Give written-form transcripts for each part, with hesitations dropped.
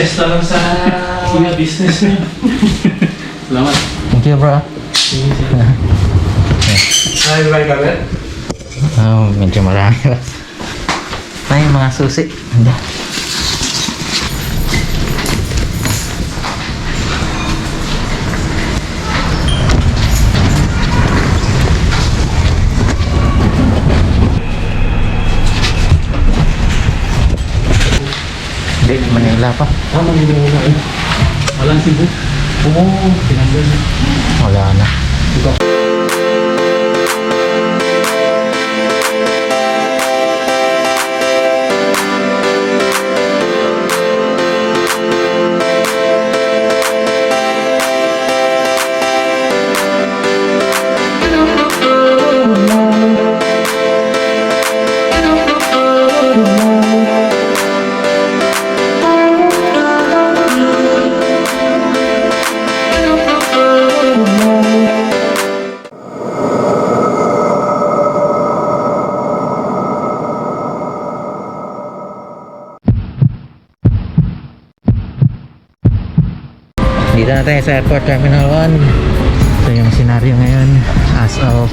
success na lang sa business niya. Salamat. Thank you, bro. Ay, bye ka ba? Oh, medyo marami ba? Ay, mga susi. Hindi, Manila pa. Manila eh. Walang Cebu. Oo, tinanggal. Wala na. Dito na tayo sa Airport Terminal 1. Ito yung scenario ngayon as of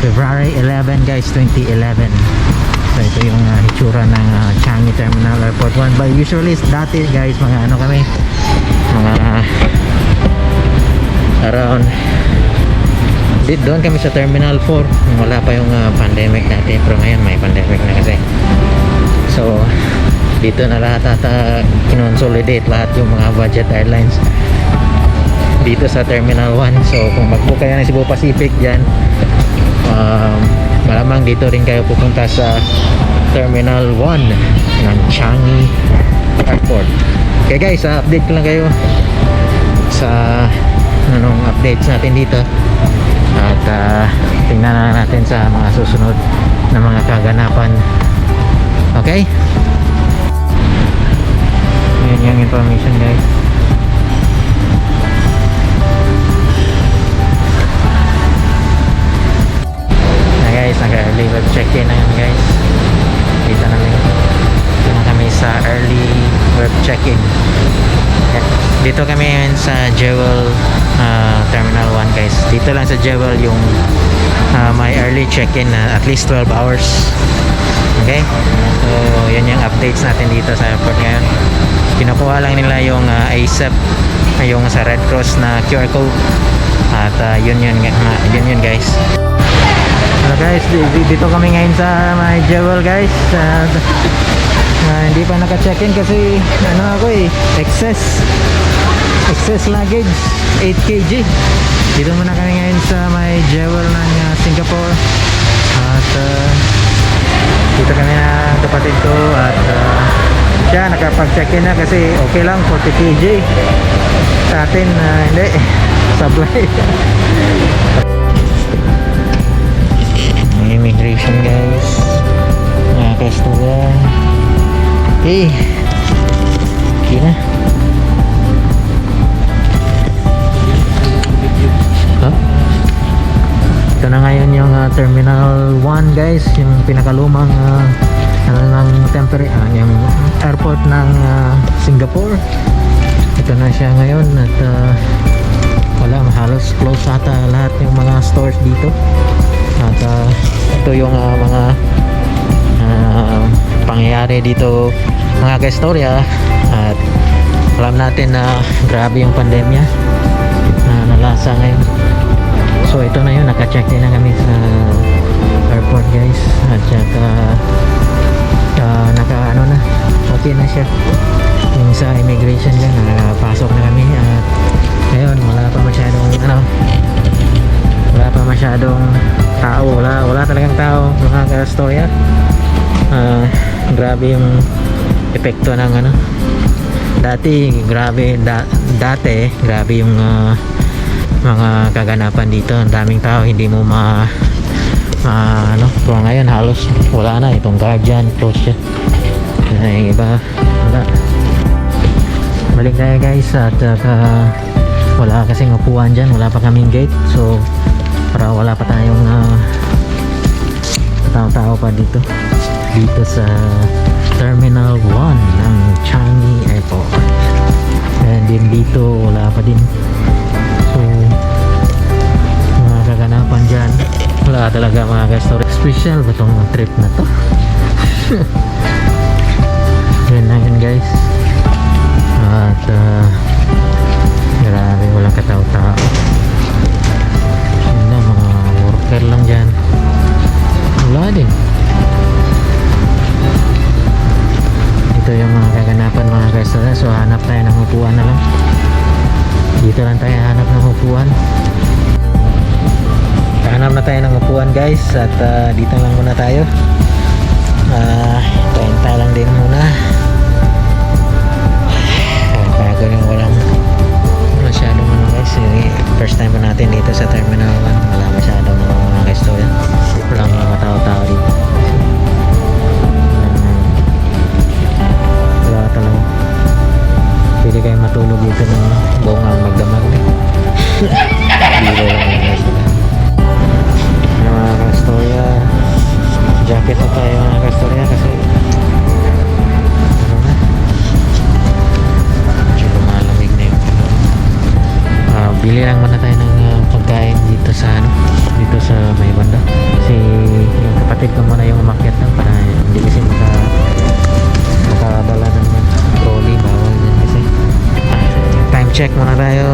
February 11 guys, 2011. So ito yung hitsura ng Changi Terminal Airport 1. But usually dati guys, mga ano kami, mga around doon kami sa Terminal 4. Wala pa yung pandemic natin, pero ngayon may pandemic na kasi. So dito na lahat ata kinonsolidate lahat yung mga budget airlines dito sa Terminal 1. So kung mag-book kayo ng Cebu Pacific dyan, malamang dito rin kayo pupunta sa Terminal 1 ng Changi Airport. Okay guys, update ko lang kayo sa anong updates natin dito at tingnan na natin sa mga susunod na mga kaganapan. Okay, yan yung information guys. Na guys, naka-early web check-in na yun guys. Dito na kami sa early web check-in. Dito kami ngayon sa Jewel Terminal 1 guys. Dito lang sa Jewel yung may early check-in na at least 12 hours. Okay, so yan yung updates natin dito sa airport ngayon. Kinukuha lang nila yung ASAP, yung sa Red Cross na QR code. At yun guys. So guys, dito kami ngayon sa my Jewel guys. Hindi pa naka-check-in kasi ano ako excess luggage 8 kg. Dito muna kami ngayon sa my Jewel ng Singapore. At dito kami na kapatid ko at siya nakapag-check-in na kasi okay lang 40 kg. Sa atin hindi, supply. Immigration guys, mga customer. Okay na. Ito na ngayon yung Terminal 1 guys, yung pinakalumang ng yung airport ng Singapore. Ito na siya ngayon at wala, halos close ata lahat yung mga stores dito. At ito yung mga pangyayari dito mga ka-istorya. At alam natin na grabe yung pandemya na nalasa ngayon. So ito na yun, naka-check-in na kami sa airport guys. At saka okay na siya yung sa immigration dyan, nakapasok na kami. At ngayon wala pa masyadong tao, wala talagang tao mga ka-storya. Grabe yung epekto ng dati grabe yung mga kaganapan dito. Ang daming tao, hindi mo pero ngayon halos wala na. Itong guardian close siya, yung iba wala. Balik tayo guys at wala kasing upuan dyan, wala pa kaming gate. So para wala pa tayong tao pa dito sa Terminal 1 ng Changi Airport. po. And din dito wala pa din. So mga kaganapan dyan wala talaga mga guys. So special ba tong trip na to? Yan na yun guys. At grabe walang katao-tao. Yun na, mga worker lang dyan. Wala din. Ito yung mga kaganapan mga guys. So hanap tayo ng upuan na lang. Dito lang tayo hanap ng upuan. Hanap na tayo ng upuan guys. At dito lang muna tayo. Tayo lang din muna. Pagod yung walang masyadong ano guys. First time po natin dito sa Terminal 1. Wala masyadong mga guys to yan. Walang mga tao-tao dito. Wala talaga. Pwede kayo matulog dito ng buong magdamag. Biro lang yung guys. Mga kastorya. Jacket na tayo mga kastorya kasi ano na, medyo lumalamig na yung bili lang muna tayo ng pagkain dito sa ano, dito sa may banda kasi yung kapatid ko muna yung umakyat lang para hindi kasi makadala ng trolley, bawal yan kasi. Time check muna tayo,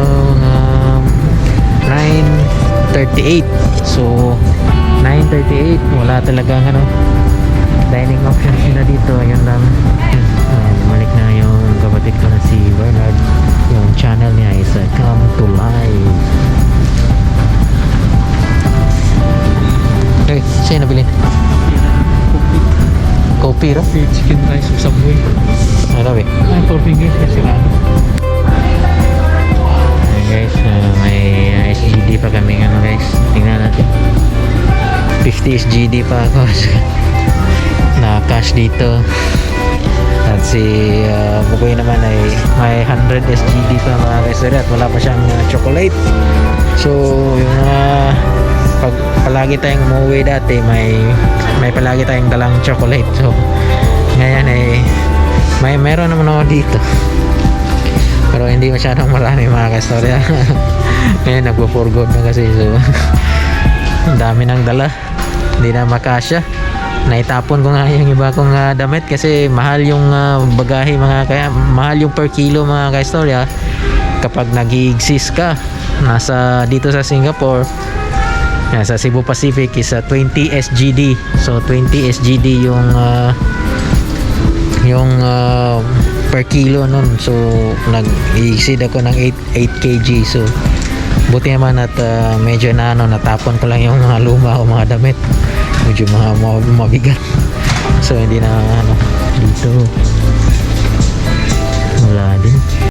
9:38. So 9:38, wala talagang ano dining options na dito. Ayun lang, bumalik na yung kapatid ko na si Bernard. Yung channel niya is Come to Life. Okay, sa'yo nabilin? Kopi ro? Chicken rice with Subway. Ano ba? Ay, 4 fingers kasi lang. Hey guys, may SGD pa kami ano guys. Tingnan natin. 50 SGD pa ako. Na cash dito. At si Bugoy naman ay may 100 SGD pa mga guys. At wala pa siyang chocolate. So yung pag palagi tayong umuwi dati may palagi tayong dalang chocolate. So ngayon ay meron naman ako dito. Pero hindi masyadong marami mga kastorya. Ngayon nagpo-forgood na kasi. So ang dami ng dala, hindi na makasya. Naitapon ko nga yung iba kong damit kasi mahal yung bagahe mga kaya mahal yung per kilo mga kaistorya kapag nag-i-exist ka nasa dito sa Singapore. Sa Cebu Pacific is 20 SGD. So 20 SGD yung per kilo nun. So nag-i-exceed ako ng 8 kg. So buti naman at medyo natapon ko lang yung mga luma o mga damit. Medyo mabigat. So hindi na dito wala din.